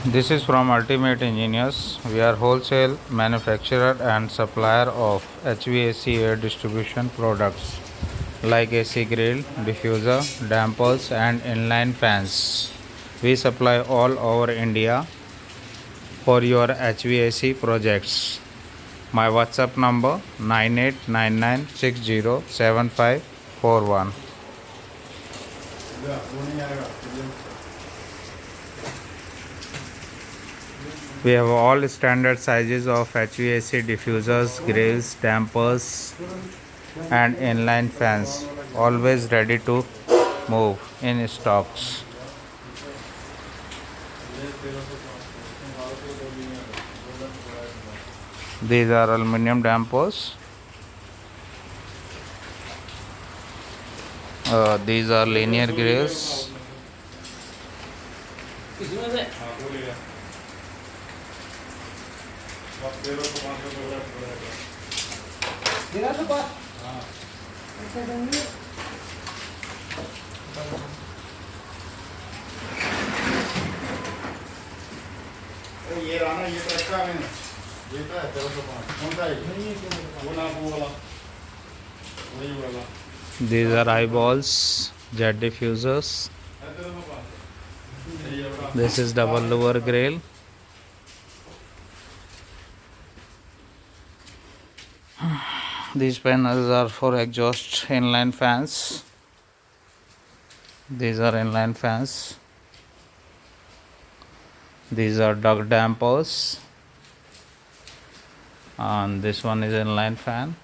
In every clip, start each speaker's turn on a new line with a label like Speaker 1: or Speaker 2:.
Speaker 1: This is from Ultimate Engineers. We are wholesale manufacturer and supplier of HVAC air distribution products like AC grill, diffuser, dampers and inline fans. We supply all over India for your HVAC projects. My WhatsApp number 9899607541. We have all standard sizes of HVAC diffusers, grills, dampers, and inline fans, always ready to move in stocks. These are aluminum dampers. These are linear grills.
Speaker 2: ये रहा ना, ये तो extra में ये तो है 1305 कौन सा है वो ना वो वाला वही वाला
Speaker 1: These are eyeballs, jet diffusers. This is double lower grill. These panels are for exhaust inline fans. These are inline fans. These are duct dampers. And this one is inline fan.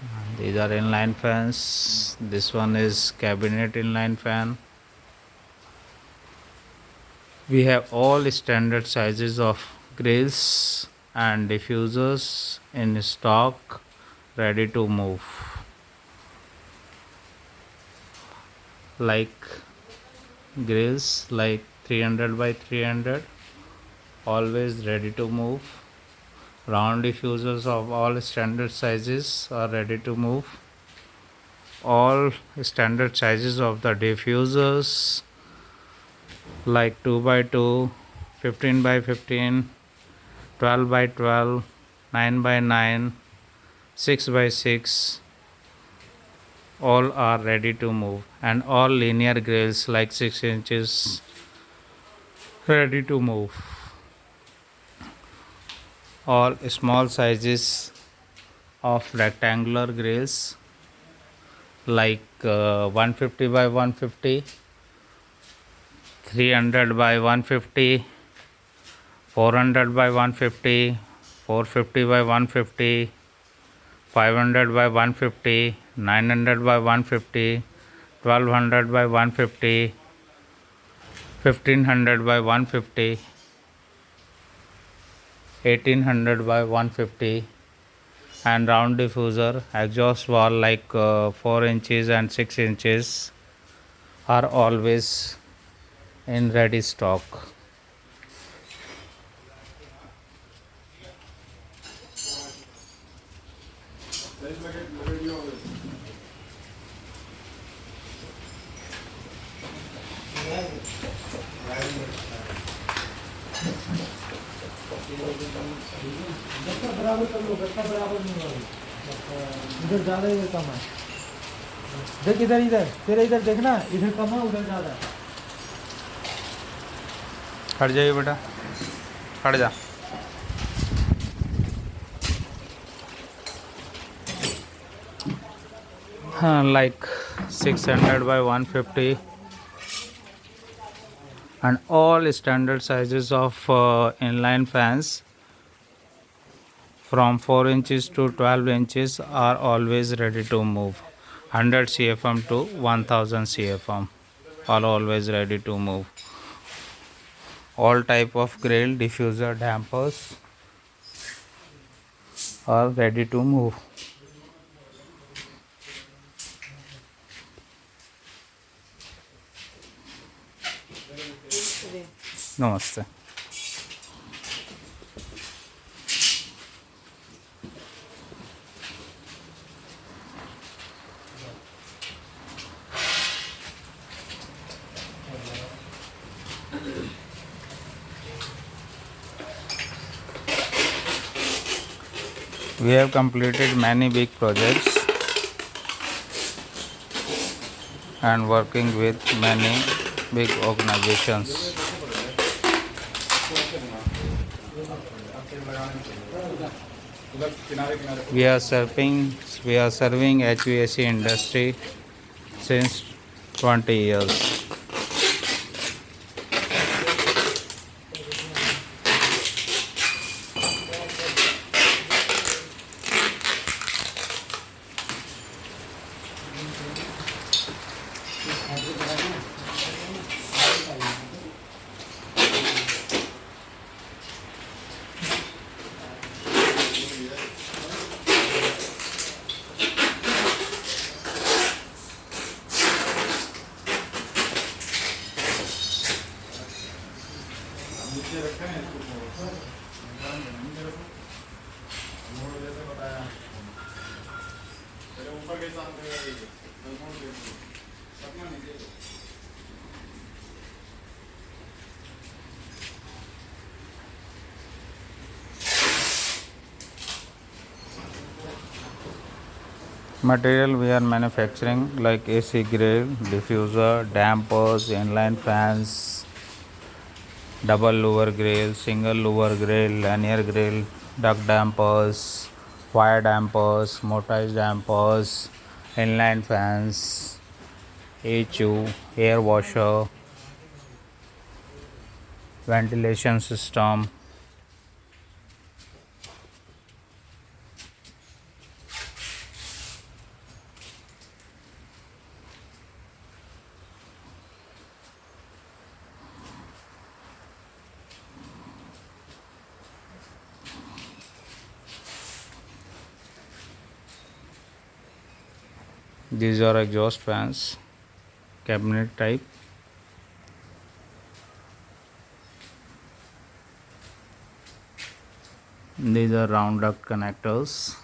Speaker 1: And these are inline fans. This one is cabinet inline fan. We have all standard sizes of grills and diffusers in stock, ready to move. Like grills like 300 by 300, always ready to move. Round diffusers of all standard sizes are ready to move. All standard sizes of the diffusers like 2 by 2, 15 by 15, 12 by 12, 9 by 9, 6 by 6, all are ready to move, and all linear grills like 6 inches ready to move. All small sizes of rectangular grills like 150 by 150, 300 by 150, 400 by 150, 450 by 150, 500 by 150, 900 by 150, 1200 by 150, 1500 by 150, 1800 by 150, and round diffuser exhaust wall like 4 inches and 6 inches are always in ready stock.
Speaker 3: बराबर कर लो, गत्ता बराबर नहीं हो रही, इधर ज़्यादा इधर कम है। देख इधर इधर तेरे इधर देखना, इधर कम है उधर ज़्यादा है।
Speaker 1: हट जाइए बेटा, हट जा। हाँ, like 600 by 150, and all standard sizes of inline fans from 4 inches to 12 inches are always ready to move. 100 CFM to 1000 CFM are always ready to move. All type of grill, diffuser, dampers are ready to move. Namaste. We have completed many big projects and working with many big organizations.
Speaker 2: उधर किनारे किनारे
Speaker 1: We are serving HVAC industry since 20 years.
Speaker 2: नीचे रखे हैं इसको नीचे रखो मोड़ जैसे बताया तेरे ऊपर के साथ अपना नीचे
Speaker 1: Material we are manufacturing like AC grill, diffuser, dampers, inline fans, double lower grill, single lower grill, linear grill, duct dampers, fire dampers, mortise dampers, inline fans, HU, air washer, ventilation system. These are exhaust fans, cabinet type. These are round duct connectors.